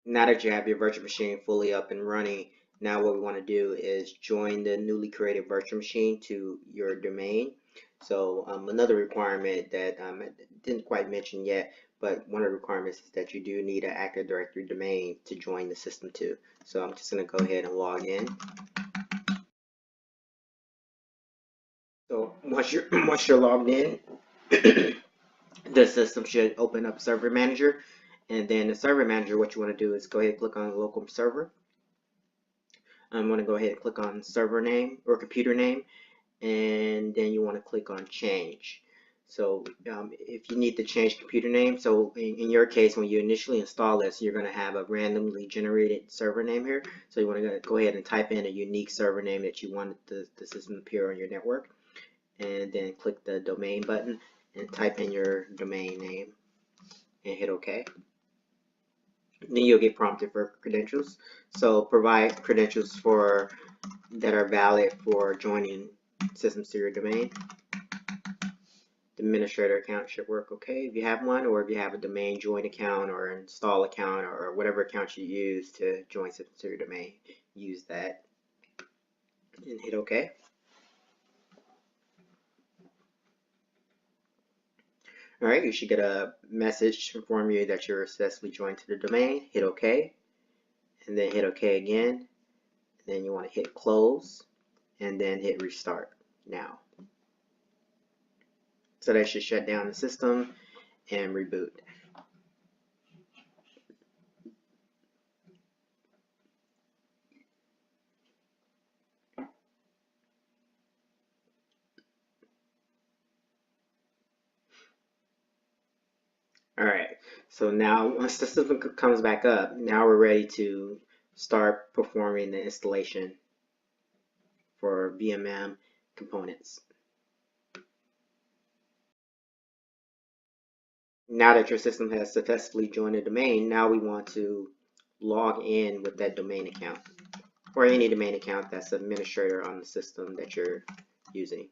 Now that you have your virtual machine fully up and running, now what we want to do is join the newly created virtual machine to your domain. So another requirement that I didn't quite mention yet, but one of the requirements is that you do need an Active Directory domain to join the system to. So I'm just going to go ahead and log in. So once you're logged in, the system should open up Server Manager. And then the Server Manager, what you want to do is go ahead and click on Local Server. I'm going to go ahead and click on server name or computer name, and then you want to click on change. So if you need to change computer name, so in your case, when you initially install this, you're going to have a randomly generated server name here. So you want to go ahead and type in a unique server name that you want the system to appear on your network, and then click the domain button and type in your domain name and hit OK. Then you'll get prompted for credentials. So provide credentials that are valid for joining systems to your domain. The administrator account should work okay if you have one, or if you have a domain join account or install account or whatever account you use to join systems to your domain, use that and hit OK. Alright, you should get a message to inform you that you're successfully joined to the domain. Hit OK, and then hit OK again. Then you want to hit close, and then hit restart now. So that should shut down the system and reboot. Alright, so now once the system comes back up, now we're ready to start performing the installation for VMM components. Now that your system has successfully joined the domain, now we want to log in with that domain account, or any domain account that's administrator on the system that you're using.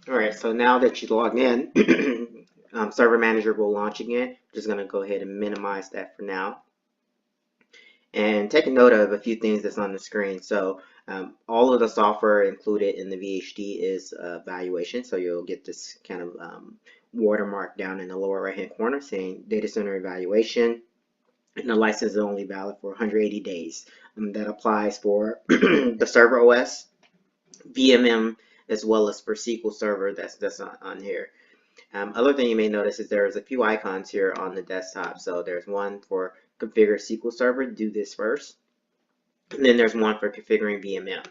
Alright, so now that you logged in, Server Manager will launch again. I'm just going to go ahead and minimize that for now. And take a note of a few things that's on the screen. So all of the software included in the VHD is evaluation. So you'll get this kind of watermark down in the lower right hand corner saying data center evaluation. And the license is only valid for 180 days. That applies for the server OS, VMM, as well as for SQL Server that's on here. Other thing you may notice is there's a few icons here on the desktop. So there's one for configure SQL Server, do this first. And then there's one for configuring VMM.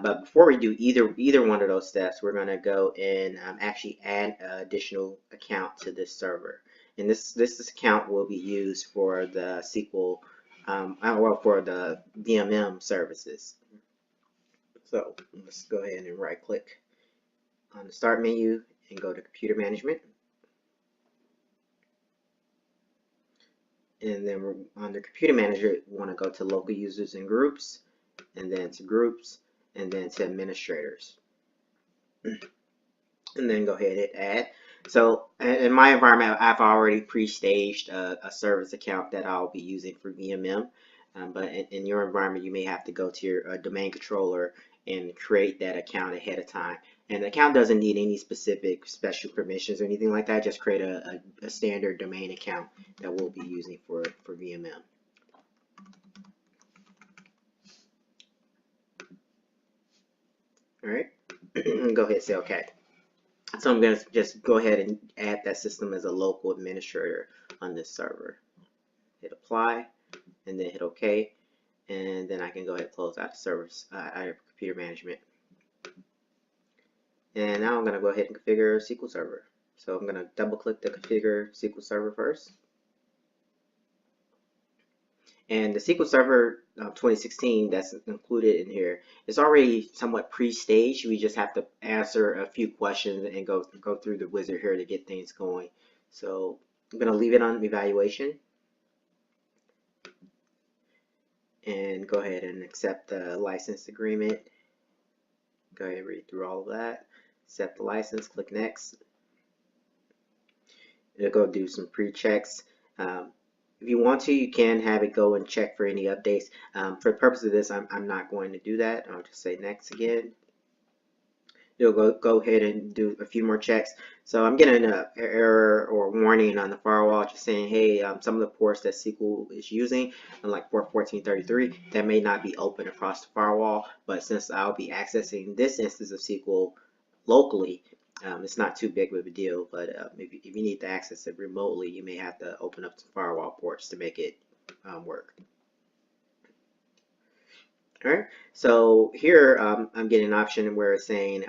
But before we do either one of those steps, we're going to go and actually add an additional account to this server. And this account will be used for the SQL, well, for the VMM services. So let's go ahead and right click on the start menu and go to computer management. And then we're under computer manager, we want to go to local users and groups, and then to groups, and then to administrators. And then go ahead and hit add. So in my environment, I've already pre-staged a service account that I'll be using for VMM. But in your environment, you may have to go to your domain controller and create that account ahead of time. And the account doesn't need any specific special permissions or anything like that. Just create a standard domain account that we'll be using for VMM. All right, go ahead and say OK. So I'm going to just go ahead and add that system as a local administrator on this server. Hit apply, and then hit OK. And then I can go ahead and close out the service, out of computer management. And now I'm going to go ahead and configure SQL Server. So I'm going to double click the configure SQL Server first. And the SQL Server 2016 that's included in here is already somewhat pre-staged. We just have to answer a few questions and go through the wizard here to get things going. So I'm going to leave it on evaluation. and go ahead and accept the license agreement. Go ahead and read through all of that. Accept the license, click next. It'll go do some pre-checks. If you want to, you can have it go and check for any updates. For the purpose of this, I'm not going to do that. I'll just say next again. It'll go ahead and do a few more checks. So I'm getting an error or warning on the firewall just saying, hey, some of the ports that SQL is using, like port 1433, that may not be open across the firewall, but since I'll be accessing this instance of SQL locally, it's not too big of a deal, but if you need to access it remotely, you may have to open up some firewall ports to make it work. Alright, so here I'm getting an option where it's saying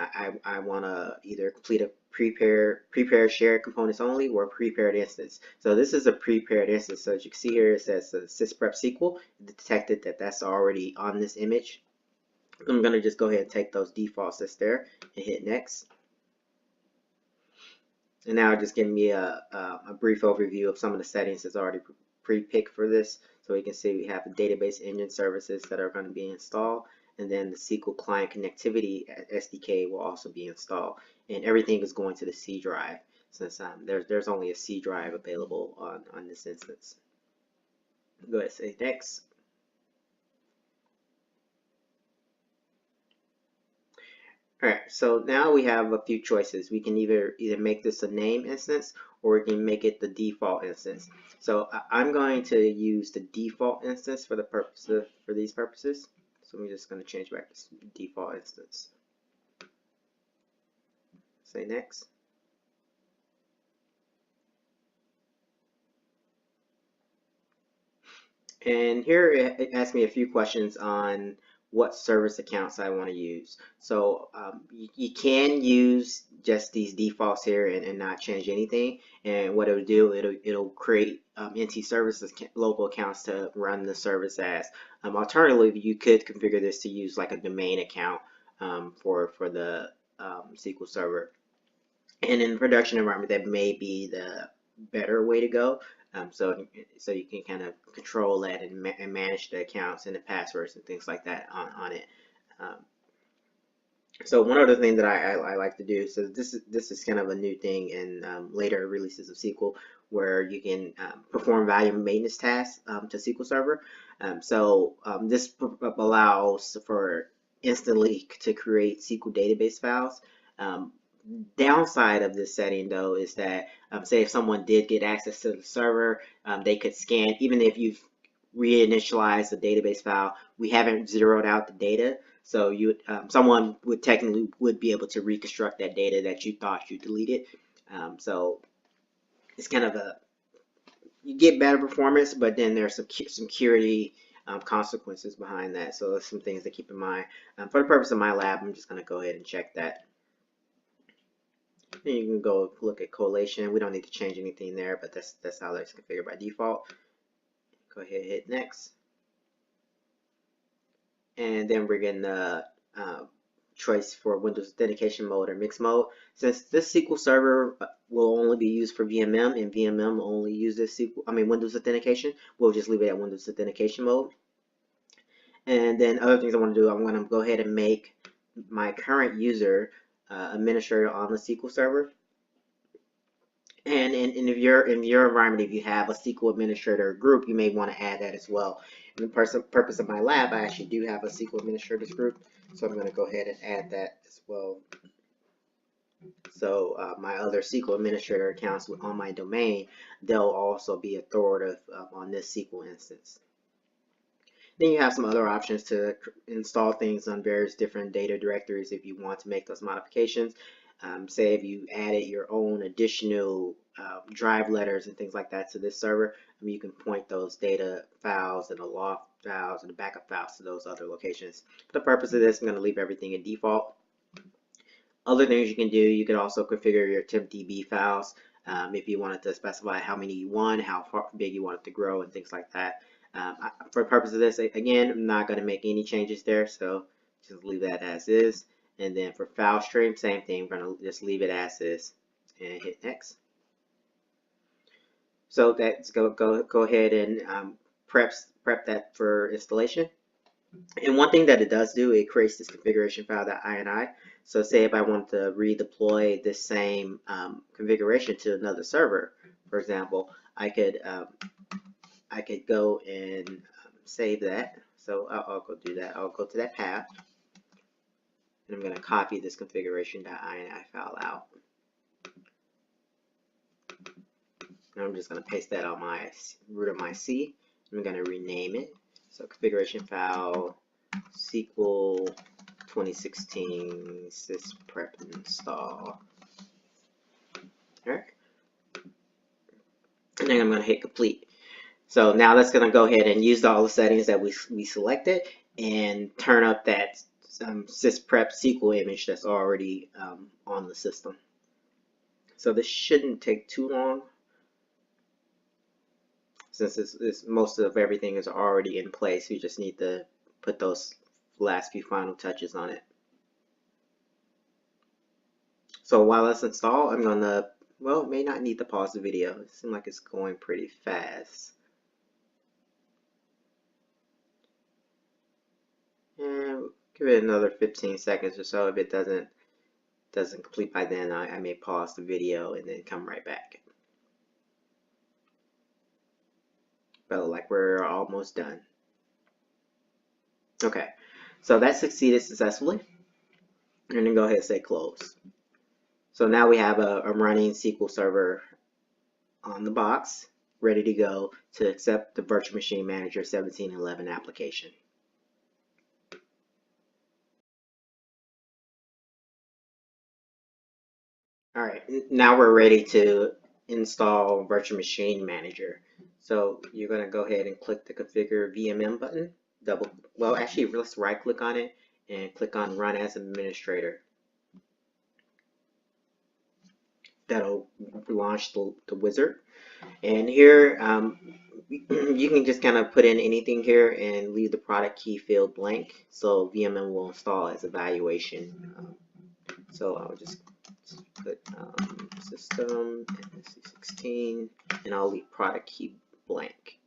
I want to either complete a prepare shared components only or prepared instance. So this is a prepared instance. So as you can see here, it says SysPrep SQL. It detected that that's already on this image. I'm going to just go ahead and take those defaults that's there and hit next. And now it's just giving me a brief overview of some of the settings that's already pre-picked for this. So you can see we have the database engine services that are going to be installed, and then the SQL client connectivity SDK will also be installed. And everything is going to the C drive, since there's only a C drive available on this instance. Go ahead and say next. Alright, so now we have a few choices. We can either make this a name instance or we can make it the default instance. So I'm going to use the default instance for these purposes. So I'm just going to change back to default instance. Say next. And here it asks me a few questions on what service accounts I want to use. So you can use just these defaults here and not change anything. And what it'll do, it'll create NT services local accounts to run the service as. Alternatively, you could configure this to use like a domain account for the SQL Server. And in the production environment, that may be the better way to go. So you can kind of control that and manage the accounts and the passwords and things like that on it. So one other thing that I like to do, so this is kind of a new thing in later releases of SQL, where you can perform value maintenance tasks to SQL Server. This allows for instantly to create SQL database files. Downside of this setting though is that say if someone did get access to the server, they could scan, even if you've reinitialized the database file, we haven't zeroed out the data, so someone would technically be able to reconstruct that data that you thought you deleted. So it's kind of you get better performance, but then there's some security consequences behind that, so there's some things to keep in mind. For the purpose of my lab, I'm just going to go ahead and check that. Then you can go look at collation. We don't need to change anything there, but that's how that's configured by default. Go ahead and hit next. And then we're getting the choice for Windows Authentication mode or mixed mode. Since this SQL Server will only be used for VMM, and VMM only uses Windows Authentication, we'll just leave it at Windows Authentication mode. And then other things I want to do, I'm going to go ahead and make my current user administrator on the SQL Server. And in your environment, if you have a SQL administrator group, you may want to add that as well. In the purpose of my lab, I actually do have a SQL administrators group, so I'm going to go ahead and add that as well. So my other SQL administrator accounts on my domain, they'll also be authoritative on this SQL instance. Then you have some other options to install things on various different data directories if you want to make those modifications. Say if you added your own additional drive letters and things like that to this server, you can point those data files and the log files and the backup files to those other locations. For the purpose of this, I'm going to leave everything in default. Other things you can do, you can also configure your tempdb files if you wanted to specify how many you want, how big you want it to grow, and things like that. For the purpose of this, again, I'm not going to make any changes there, so just leave that as is. And then for file stream, same thing, we're going to just leave it as is and hit next. So let's go ahead and prep prep that for installation. And one thing that it does do, it creates this configuration file.ini. So say if I want to redeploy this same configuration to another server, for example, I could go and save that. So I'll go do that. I'll go to that path, and I'm going to copy this configuration.ini file out. And I'm just going to paste that on my root of my C. I'm going to rename it. So configuration file SQL 2016 SysPrep install. Alright. And then I'm going to hit complete. So now that's going to go ahead and use all the settings that we selected and turn up that SysPrep SQL image that's already on the system. So this shouldn't take too long, since most of everything is already in place. You just need to put those last few final touches on it. So while that's installed, I'm gonna, well, may not need to pause the video. It seems like it's going pretty fast. And give it another 15 seconds or so. If it doesn't complete by then, I may pause the video and then come right back. But like we're almost done. Okay, so that succeeded successfully. And then go ahead and say close. So now we have a running SQL server on the box, ready to go to accept the Virtual Machine Manager 1711 application. All right, now we're ready to install Virtual Machine Manager. So you're going to go ahead and click the Configure VMM button. Actually, let's right click on it and click on Run as Administrator. That'll launch the wizard. And here you can just kind of put in anything here and leave the product key field blank, so VMM will install as evaluation. So I'll just put system C16 and I'll leave product key blank.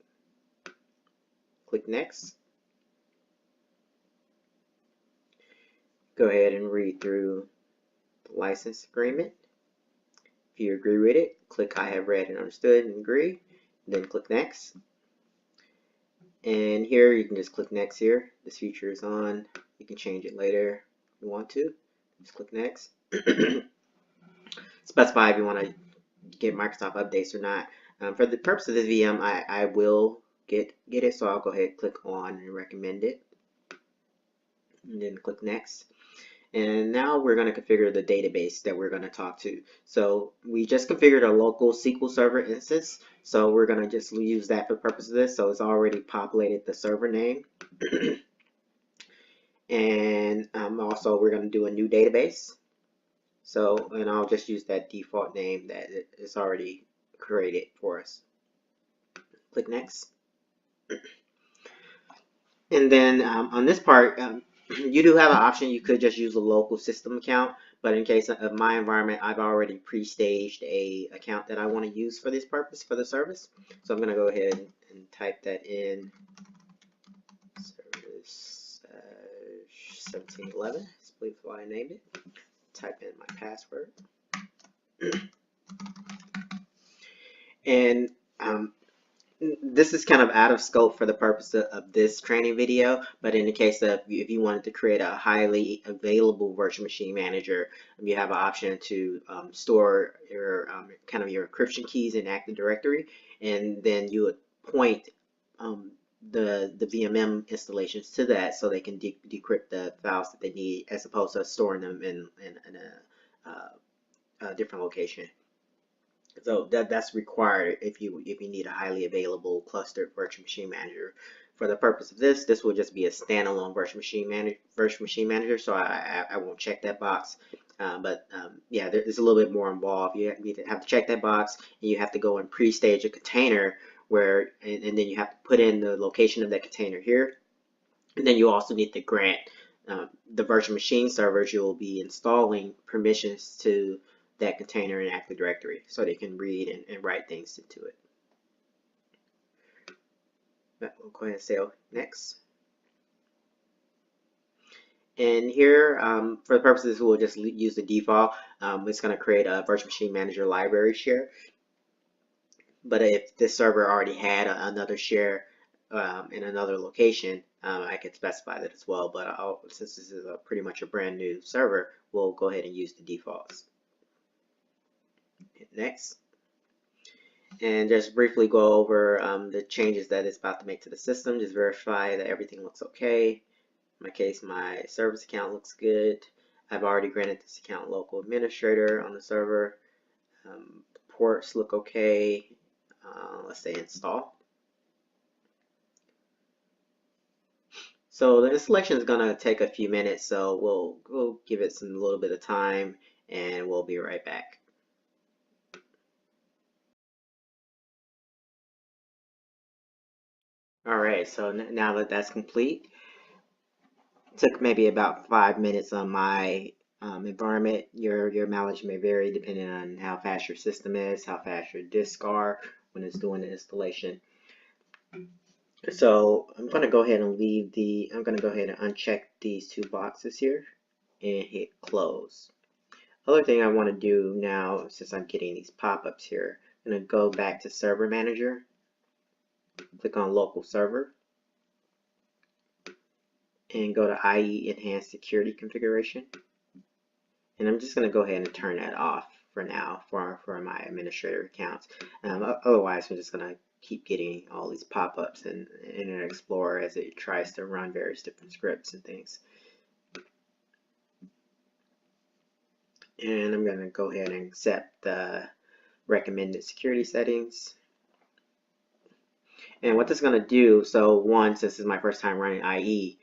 Click next. Go ahead and read through the license agreement. If you agree with it, click I have read and understood and agree. Then click next. And here you can just click next here. This feature is on. You can change it later if you want to. Just click next. Specify if you want to get Microsoft updates or not. For the purpose of this VM, I will get it, so I'll go ahead and click on and recommend it. And then click next. And now we're going to configure the database that we're going to talk to. So we just configured a local SQL Server instance. So we're going to just use that for the purpose of this. So it's already populated the server name. And also we're going to do a new database. So, and I'll just use that default name that is already created for us. Click next. And then on this part, you do have an option. You could just use a local system account, but in case of my environment, I've already pre-staged a account that I want to use for this purpose, for the service. So I'm going to go ahead and type that in, service 1711. That's what I named it. Type in my password. And this is kind of out of scope for the purpose of this training video, but in the case of if you wanted to create a highly available virtual machine manager, you have an option to store your kind of your encryption keys in Active Directory, and then you would point the VMM installations to that so they can decrypt the files that they need, as opposed to storing them in a different location. So that's required if you need a highly available clustered virtual machine manager. For the purpose of this will just be a standalone virtual machine manager. So I won't check that box. Yeah, there's a little bit more involved. You have to check that box, and you have to go and pre-stage a container where, and then you have to put in the location of that container here. And then you also need to grant the virtual machine servers you'll be installing permissions to that container in Active Directory so they can read and write things into it. We'll go ahead and say next. And here, for the purposes, we'll just use the default. It's going to create a Virtual Machine Manager library share. But if this server already had another share in another location, I could specify that as well. But since this is pretty much a brand new server, we'll go ahead and use the defaults. Hit next. And just briefly go over the changes that it's about to make to the system. Just verify that everything looks okay. In my case, my service account looks good. I've already granted this account local administrator on the server. Ports look okay. Let's say install. So the installation is going to take a few minutes, so we'll give it a little bit of time, and we'll be right back. All right, so now that that's complete, it took maybe about 5 minutes on my environment. Your mileage may vary depending on how fast your system is, how fast your disks are when it's doing the installation. So I'm going to go ahead and I'm going to go ahead and uncheck these two boxes here and hit close. Other thing I want to do now, since I'm getting these pop-ups here, I'm going to go back to Server Manager, click on Local Server, and go to IE Enhanced Security Configuration. And I'm just going to go ahead and turn that off for now for my administrator accounts. Otherwise, I'm just going to keep getting all these pop-ups in Internet Explorer as it tries to run various different scripts and things. And I'm going to go ahead and accept the recommended security settings. And what this is going to do, so one, since this is my first time running IE,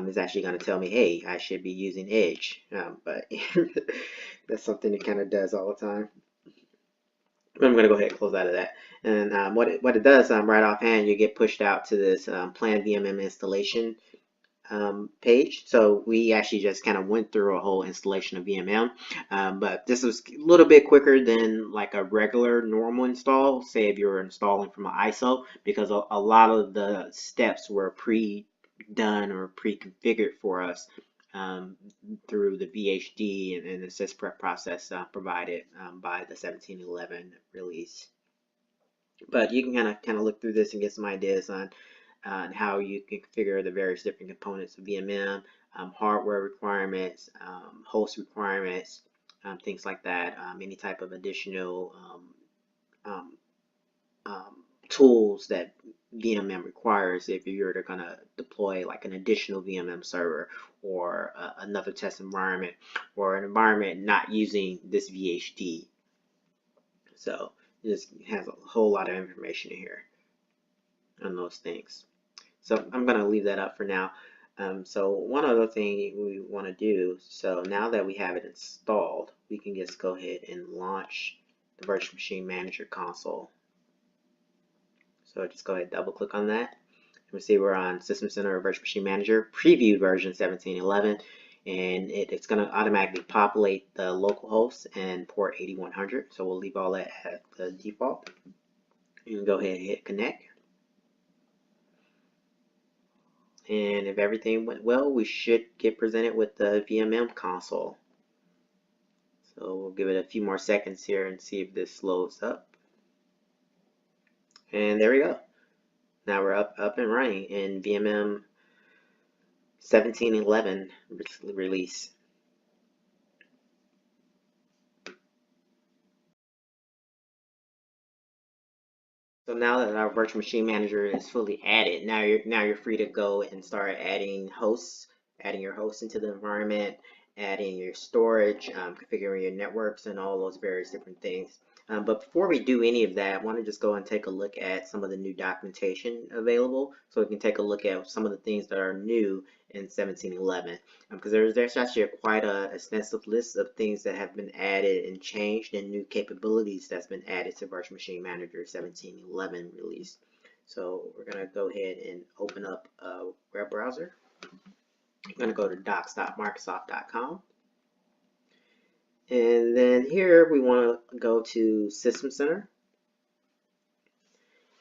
is actually going to tell me, hey, I should be using Edge. But that's something it kind of does all the time. I'm going to go ahead and close out of that. And what it does, right offhand, you get pushed out to this Plan VMM installation page. So we actually just kind of went through a whole installation of VMM, but this was a little bit quicker than like a regular normal install, say if you're installing from an ISO, because a lot of the steps were pre-done or pre-configured for us through the VHD and the SysPrep process provided by the 1711 release. But you can kind of look through this and get some ideas on how you can configure the various different components of VMM, hardware requirements, host requirements, things like that, any type of additional tools that VMM requires if you're going to deploy like an additional VMM server or another test environment or an environment not using this VHD. So this has a whole lot of information in here on those things. So I'm going to leave that up for now. So one other thing we want to do, so now that we have it installed, we can just go ahead and launch the Virtual Machine Manager console. So just go ahead and double click on that. We see we're on System Center Virtual Machine Manager preview version 1711, and it's going to automatically populate the local host and port 8100. So we'll leave all that at the default. You can go ahead and hit connect. And if everything went well, we should get presented with the PMM Console. So we'll give it a few more seconds here and see if this loads up. And there we go. Now we're up and running in VMM 1711 release. So now that our Virtual Machine Manager is fully added, now you're free to go and start adding hosts, adding your hosts into the environment, adding your storage, configuring your networks, and all those various different things. But before we do any of that, I want to just go and take a look at some of the new documentation available, so we can take a look at some of the things that are new in 1711. Because there's actually quite an extensive list of things that have been added and changed, and new capabilities that's been added to Virtual Machine Manager 1711 release. So we're going to go ahead and open up a web browser. I'm going to go to docs.microsoft.com. And then here we want to go to System Center.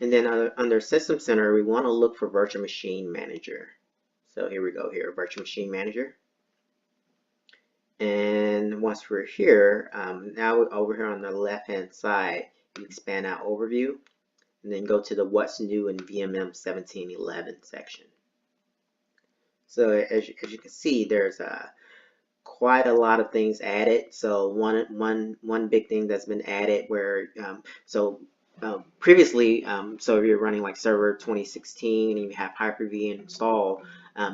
And then under System Center, we want to look for Virtual Machine Manager. So here we go here, Virtual Machine Manager. And once we're here, now over here on the left-hand side, you expand out Overview, and then go to the What's New in VMM 1711 section. So as you can see, there's quite a lot of things added. So one big thing that's been added where previously, so if you're running like Server 2016 and you have Hyper-V installed,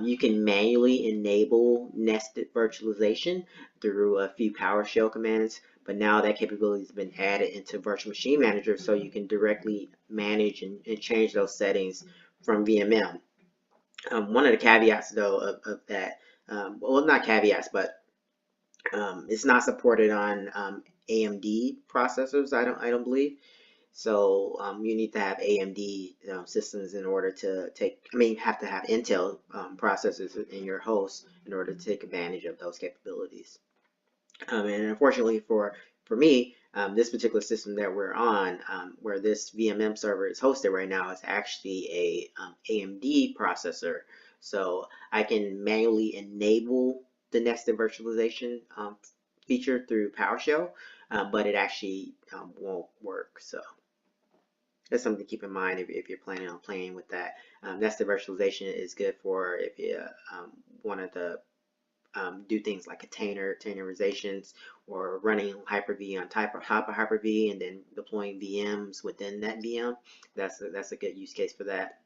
you can manually enable nested virtualization through a few PowerShell commands, but now that capability has been added into Virtual Machine Manager, so you can directly manage and change those settings from VMM. One of the caveats though of that, well, not caveats, but it's not supported on AMD processors, I don't believe. So you need to have AMD systems in order to you have to have Intel processors in your host in order to take advantage of those capabilities. And unfortunately for me, this particular system that we're on, where this VMM server is hosted right now, is actually a AMD processor. So I can manually enable the nested virtualization feature through PowerShell, but it actually won't work. So that's something to keep in mind if you're planning on playing with that. Nested virtualization is good for if you wanted to do things like containerizations or running Hyper-V on top of Hyper-V and then deploying VMs within that VM. That's a good use case for that.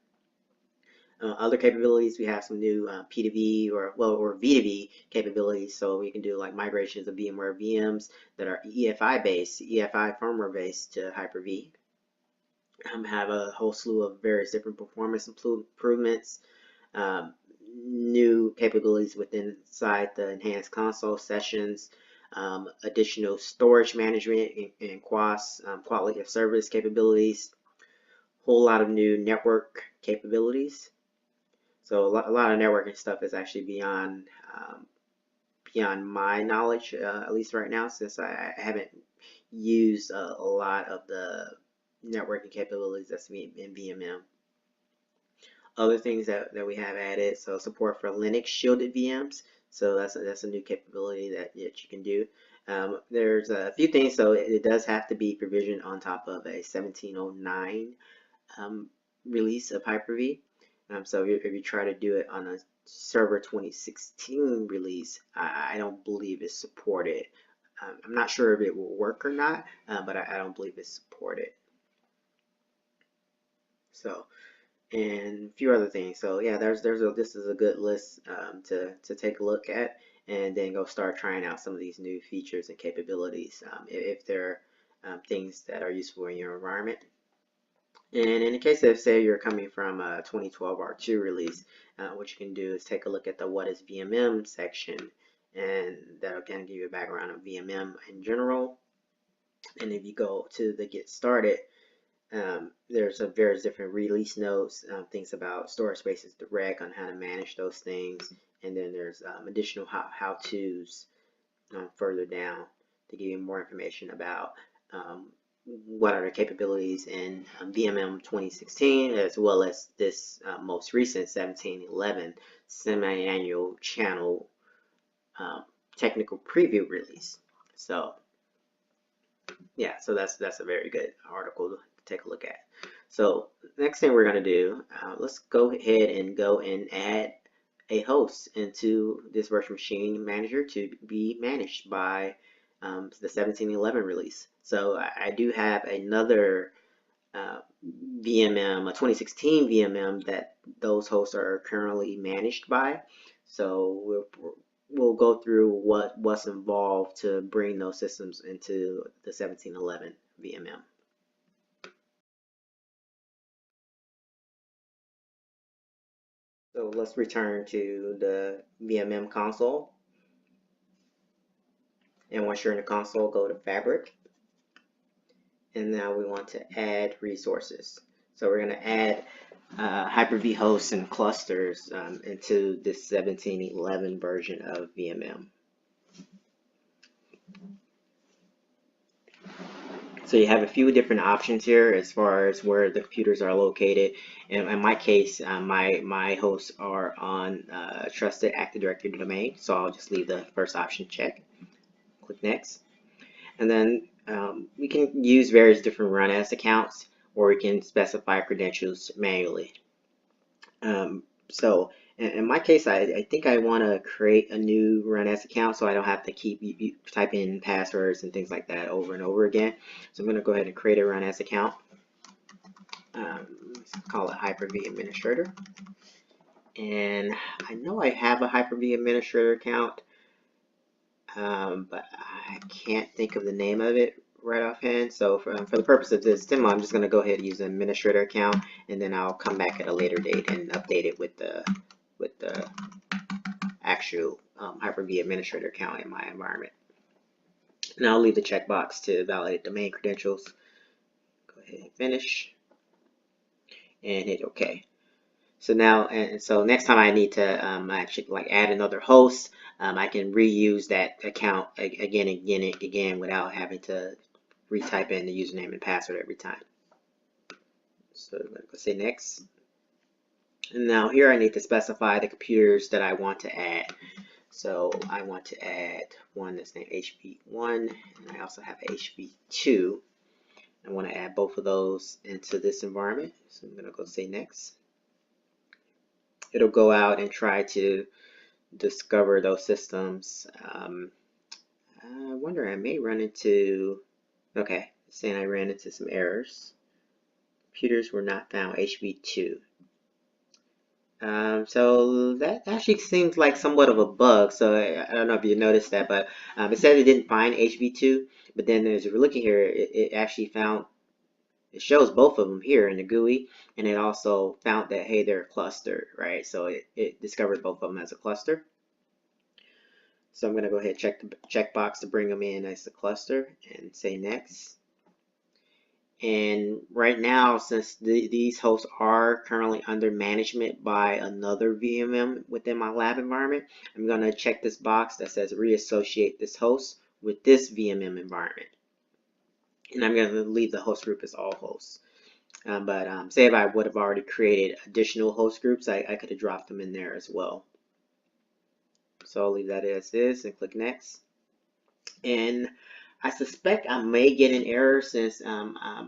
Other capabilities, we have some new P2V or V2V capabilities, so we can do like migrations of VMware VMs that are EFI based, EFI firmware based to Hyper-V. Have a whole slew of various different performance improvements, new capabilities within inside the enhanced console sessions, additional storage management and QoS, quality of service capabilities, whole lot of new network capabilities. So a lot of networking stuff is actually beyond my knowledge, at least right now, since I haven't used a lot of the networking capabilities that's in VMM. Other things that we have added, so support for Linux shielded VMs. So that's a new capability that you can do. There's a few things, so it does have to be provisioned on top of a 1709 release of Hyper-V. So if you try to do it on a Server 2016 release, I don't believe it's supported. I'm not sure if it will work or not, but I don't believe it's supported. So, and a few other things. So yeah, this is a good list to take a look at, and then go start trying out some of these new features and capabilities if there are things that are useful in your environment. And in the case of, say, you're coming from a 2012 R2 release, what you can do is take a look at the What is VMM section, and that'll kind of give you a background of VMM in general. And if you go to the Get Started, there's various different release notes, things about storage spaces direct on how to manage those things, and then there's additional how-tos further down to give you more information about what are the capabilities in VMM 2016, as well as this most recent 1711 semi-annual channel technical preview release. So yeah, so that's a very good article to take a look at. So next thing we're going to do, let's go ahead and go and add a host into this virtual machine manager to be managed by the 1711 release. So I do have another VMM, a 2016 VMM that those hosts are currently managed by. So we'll go through what's involved to bring those systems into the 1711 VMM. So let's return to the VMM console. And once you're in the console, go to Fabric. And now we want to add resources. So we're going to add Hyper-V hosts and clusters into this 1711 version of VMM. So you have a few different options here as far as where the computers are located. And in my case, my hosts are on trusted Active Directory domain, so I'll just leave the first option checked. Click next, and then we can use various different run as accounts, or we can specify credentials manually. So in my case, I think I want to create a new run as account so I don't have to keep typing in passwords and things like that over and over again. So I'm going to go ahead and create a run as account. Let's call it Hyper-V Administrator. And I know I have a Hyper-V Administrator account, but I can't think of the name of it right offhand. So for the purpose of this demo, I'm just going to go ahead and use an administrator account, and then I'll come back at a later date and update it with the actual Hyper-V administrator account in my environment. And I'll leave the checkbox to validate domain credentials. Go ahead and finish, and hit OK. So now, so next time I need to actually add another host, I can reuse that account again without having to retype in the username and password every time. So I'm going to say next. And now here I need to specify the computers that I want to add. So I want to add one that's named HV1, and I also have HV2. I want to add both of those into this environment. So I'm going to go say next. It'll go out and try to discover those systems. I wonder, I may run into, okay, it's saying I ran into some errors. Computers were not found, HV2. So that actually seems like somewhat of a bug. So I don't know if you noticed that, but it said it didn't find HV2, but then as you're looking here, it actually found, it shows both of them here in the GUI, and it also found that, hey, they're clustered, right? So it discovered both of them as a cluster. So I'm going to go ahead and check the checkbox to bring them in as a cluster and say next. And right now, since these hosts are currently under management by another VMM within my lab environment, I'm going to check this box that says reassociate this host with this VMM environment. And I'm going to leave the host group as all hosts. But say if I would have already created additional host groups, I could have dropped them in there as well. So I'll leave that as is and click next. And I suspect I may get an error since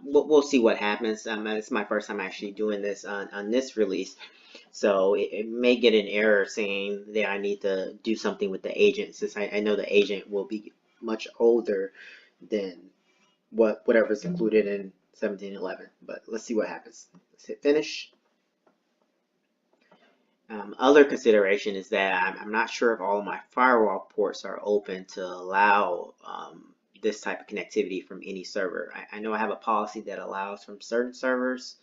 we'll see what happens. It's my first time actually doing this on this release. So it may get an error saying that I need to do something with the agent, since I know the agent will be much older than whatever's included in 17.11. But let's see what happens. Let's hit finish. Other consideration is that I'm not sure if all of my firewall ports are open to allow this type of connectivity from any server. I know I have a policy that allows from certain servers,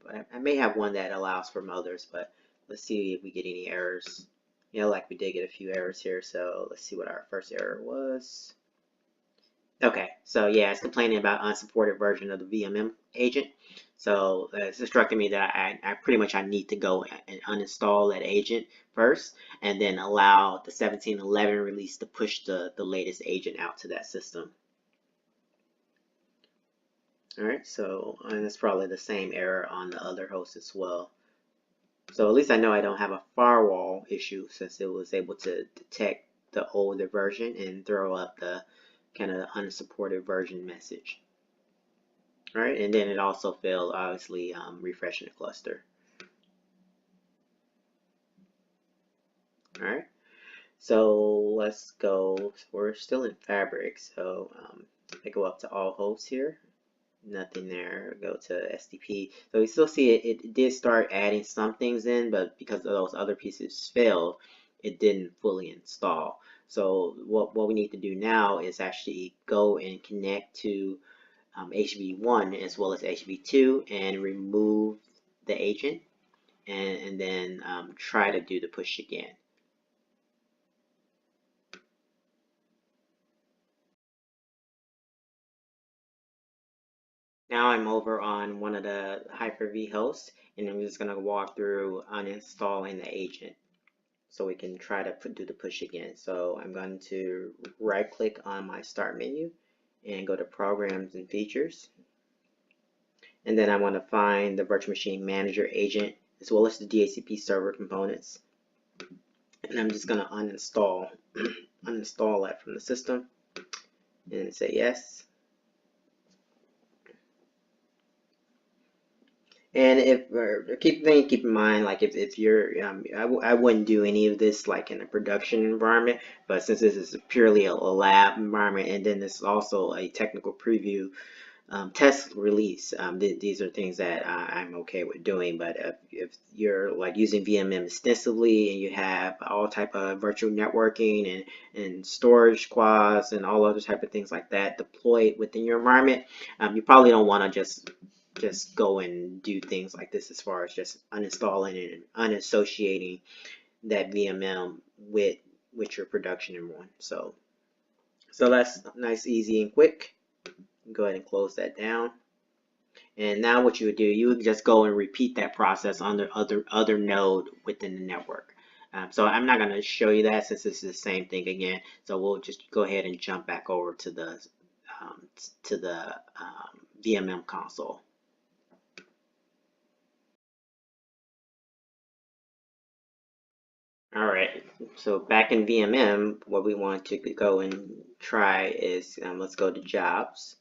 but I may have one that allows from others, but let's see if we get any errors. You know, like we did get a few errors here, so let's see what our first error was. Okay, so yeah, it's complaining about unsupported version of the VMM agent. So it's instructing me that I pretty much need to go and uninstall that agent first, and then allow the 17.11 release to push the latest agent out to that system. All right, so and it's probably the same error on the other host as well. So at least I know I don't have a firewall issue, since it was able to detect the older version and throw up the kind of unsupported version message. All right, and then it also failed, obviously, refreshing the cluster. All right, so let's go. We're still in Fabric, so I go up to all hosts here. Nothing there. Go to SDP. So we still see it did start adding some things in, but because of those other pieces failed, it didn't fully install. So what we need to do now is actually go and connect to HV1 as well as HV2 and remove the agent, and then try to do the push again. Now I'm over on one of the Hyper-V hosts, and I'm just going to walk through uninstalling the agent so we can try to do the push again. So I'm going to right click on my start menu and go to Programs and Features. And then I want to find the Virtual Machine Manager agent as well as the DHCP server components. And I'm just going to uninstall that from the system and say yes. And keep in mind, like if you're, I wouldn't do any of this like in a production environment, but since this is purely a lab environment, and then this is also a technical preview test release, these are things that I'm okay with doing. But if you're like using VMM extensively and you have all type of virtual networking and storage quads and all other type of things like that deployed within your environment, you probably don't want to just go and do things like this as far as just uninstalling and unassociating that VMM with your production environment. So that's nice, easy, and quick. Go ahead and close that down. And now what you would do, you would just go and repeat that process on the other node within the network. So I'm not going to show you that since this is the same thing again. So we'll just go ahead and jump back over to the PMM console. All right, so back in VMM, what we want to go and try is, let's go to jobs.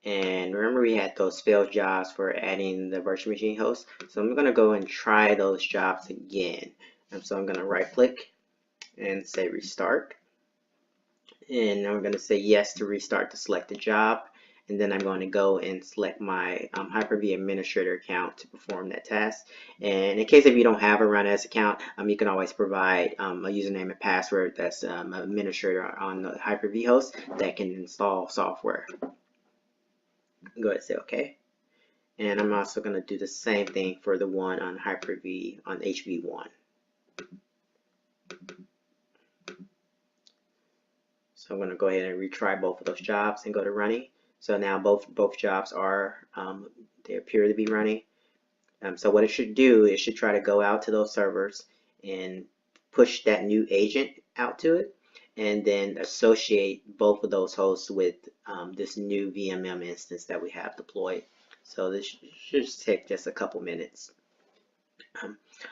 And remember we had those failed jobs for adding the virtual machine host. So I'm going to go and try those jobs again. So I'm going to right click and say restart. And I'm going to say yes to restart the selected job. And then I'm going to go and select my Hyper-V administrator account to perform that task. And in case if you don't have a run as account, you can always provide a username and password that's an administrator on the Hyper-V host that can install software. Go ahead and say OK. And I'm also going to do the same thing for the one on Hyper-V on HV1. So I'm going to go ahead and retry both of those jobs and go to running. So now both jobs are, they appear to be running. So what it should do, it should try to go out to those servers and push that new agent out to it, and then associate both of those hosts with this new VMM instance that we have deployed. So this should take just a couple minutes.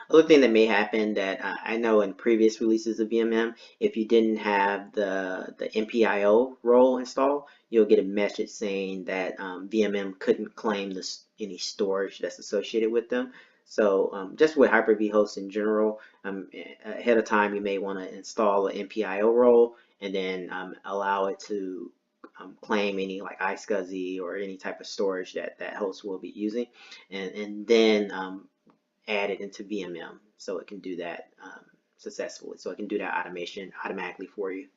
Other thing that may happen that I know in previous releases of VMM, if you didn't have the MPIO role installed, you'll get a message saying that VMM couldn't claim any storage that's associated with them. So just with Hyper-V hosts in general, ahead of time you may want to install an MPIO role and then allow it to claim any like iSCSI or any type of storage that host will be using, and then add it into VMM so it can do that successfully. So it can do that automation automatically for you.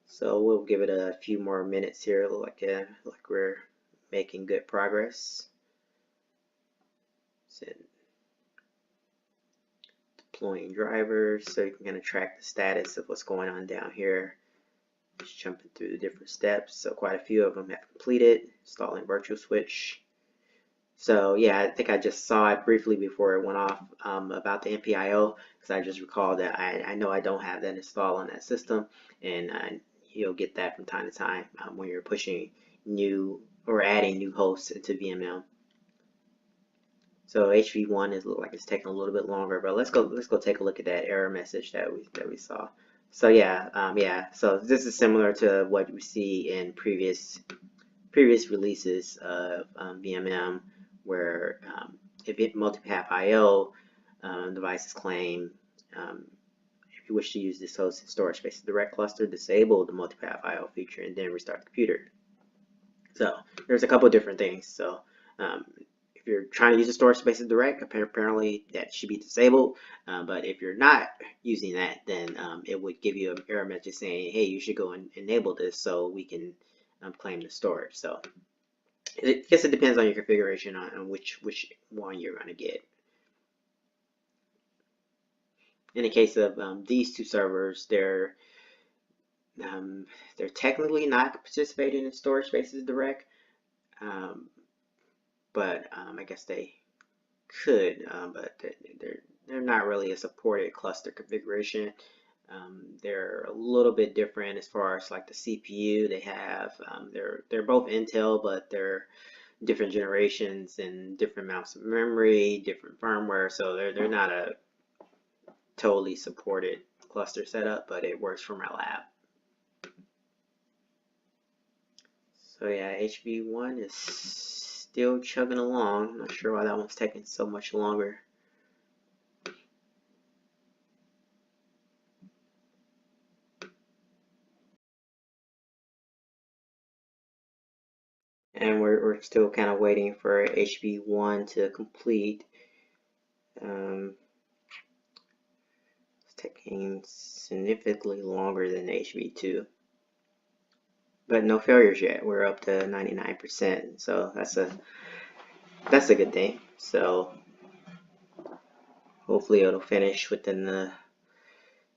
So we'll give it a few more minutes here. Look like we're making good progress. So deploying drivers, so you can kind of track the status of what's going on down here. Just jumping through the different steps. So quite a few of them have completed. Installing virtual switch. So yeah, I think I just saw it briefly before it went off about the MPIO, because I just recalled that I know I don't have that installed on that system, and you'll get that from time to time when you're pushing new or adding new hosts into VMM. So HV1 is look like it's taking a little bit longer, but let's go take a look at that error message that we saw. So yeah, so this is similar to what we see in previous releases of VMM, where if it multipath IO devices claim, if you wish to use this host in storage spaces direct cluster, disable the multipath IO feature and then restart the computer. So there's a couple of different things. So if you're trying to use the storage spaces direct, apparently that should be disabled. But if you're not using that, then it would give you an error message saying, hey, you should go and enable this so we can claim the storage. So I guess it depends on your configuration on which one you're going to get. In the case of these two servers, they're technically not participating in storage spaces direct, but I guess they could, but they're not really a supported cluster configuration. They're a little bit different as far as like the CPU they have. They're both Intel, but they're different generations and different amounts of memory, different firmware. So they're not a totally supported cluster setup, but it works for my lab. So yeah, HV1 is still chugging along. I'm not sure why that one's taking so much longer. And we're still kind of waiting for HV1 to complete. It's taking significantly longer than HV2. But no failures yet. We're up to 99%, so that's a good thing. So hopefully it'll finish within the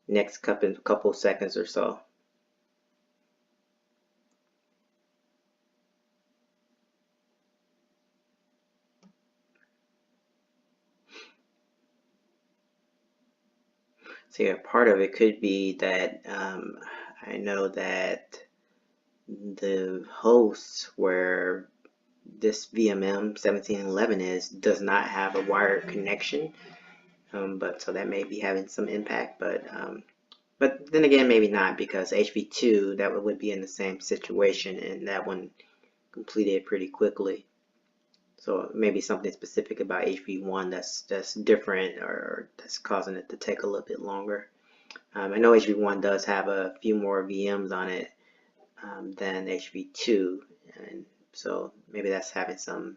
next couple seconds or so. So yeah, part of it could be that I know that the host where this VMM 1711 does not have a wired connection, but so that may be having some impact. But then again, maybe not, because HV2 that would be in the same situation, and that one completed pretty quickly. So maybe something specific about HV1 that's different, or that's causing it to take a little bit longer. I know HV1 does have a few more VMs on it than HV2, and so maybe that's having some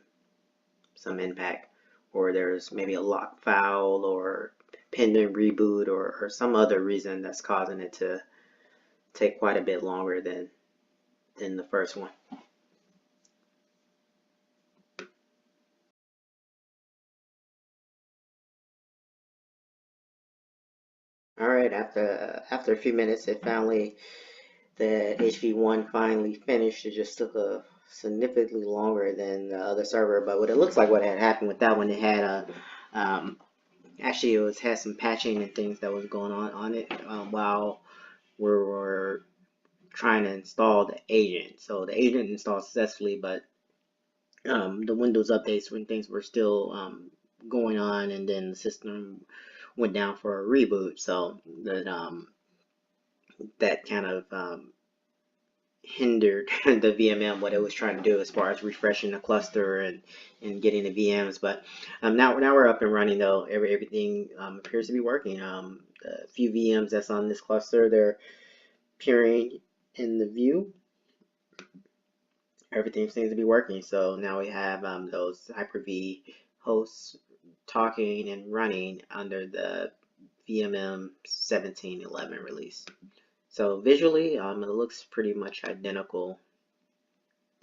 impact, or there's maybe a lock file or pending reboot or some other reason that's causing it to take quite a bit longer than the first one. All right, after a few minutes, the HV1 finally finished. It just took a significantly longer than the other server, but what it looks like what had happened with that one, it had a actually it had some patching and things that was going on it while we were trying to install the agent. So the agent installed successfully, but the Windows updates when things were still going on, and then the system went down for a reboot. So that kind of hindered the VMM, what it was trying to do as far as refreshing the cluster and getting the VMs. But now we're up and running though. Everything appears to be working. The few VMs that's on this cluster, they're appearing in the view. Everything seems to be working. So now we have those Hyper-V hosts talking and running under the VMM 1711 release. So visually, it looks pretty much identical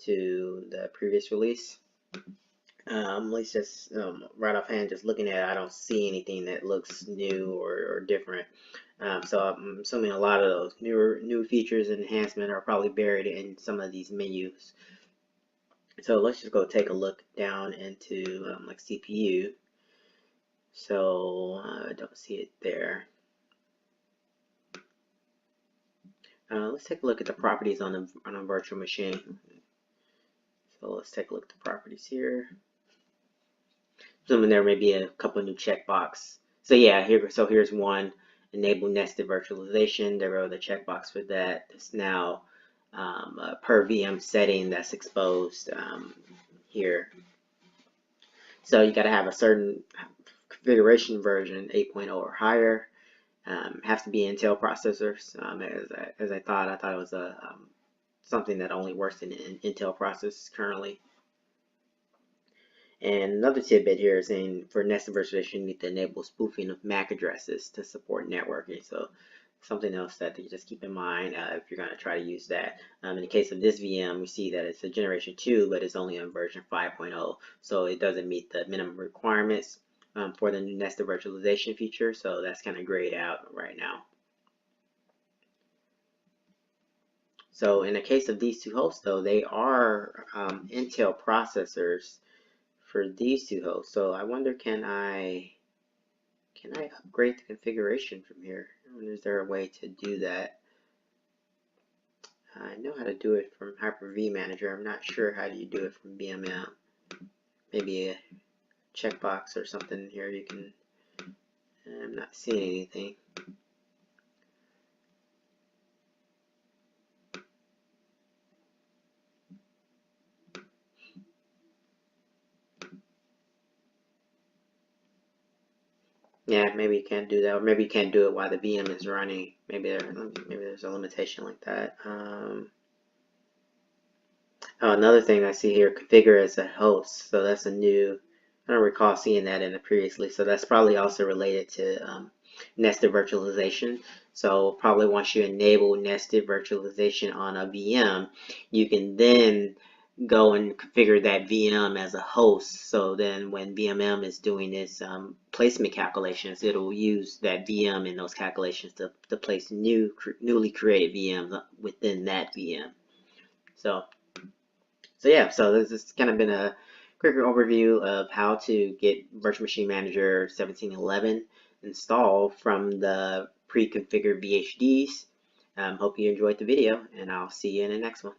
to the previous release. At least just right offhand, just looking at it, I don't see anything that looks new or different. So I'm assuming a lot of those new features and enhancement are probably buried in some of these menus. So let's just go take a look down into like CPU. So I don't see it there. Let's take a look at the properties on a virtual machine. So let's take a look at the properties here. Assuming there may be a couple new checkbox. So yeah, here's one: enable nested virtualization. There are the checkbox for that. It's now a per VM setting that's exposed here. So you got to have a certain configuration version, 8.0 or higher. Have to be Intel processors. As I thought it was something that only works in Intel processors currently. And another tidbit here is saying for nested virtualization, you need to enable spoofing of MAC addresses to support networking. So something else that you just keep in mind if you're going to try to use that. In the case of this VM, we see that it's a generation 2, but it's only on version 5.0, so it doesn't meet the minimum requirements for the new nested virtualization feature. So that's kind of grayed out right now. So in the case of these two hosts, though, they are Intel processors for these two hosts. So I wonder, can I Can I upgrade the configuration from here? Is there a way to do that? I know how to do it from Hyper-V Manager. I'm not sure how do you do it from VMM. Maybe a checkbox or something here you can. I'm not seeing anything. Yeah, maybe you can't do that, or maybe you can't do it while the VM is running. Maybe there's a limitation like that. Oh, another thing I see here, configure as a host. So that's a new. I don't recall seeing that in the previously. So that's probably also related to nested virtualization. So probably once you enable nested virtualization on a VM, you can then go and configure that VM as a host. So then when VMM is doing its placement calculations, it'll use that VM in those calculations to place newly created VMs within that VM. So yeah, so this has kind of been a quick overview of how to get Virtual Machine Manager 1711 installed from the pre-configured VHDs. Hope you enjoyed the video, and I'll see you in the next one.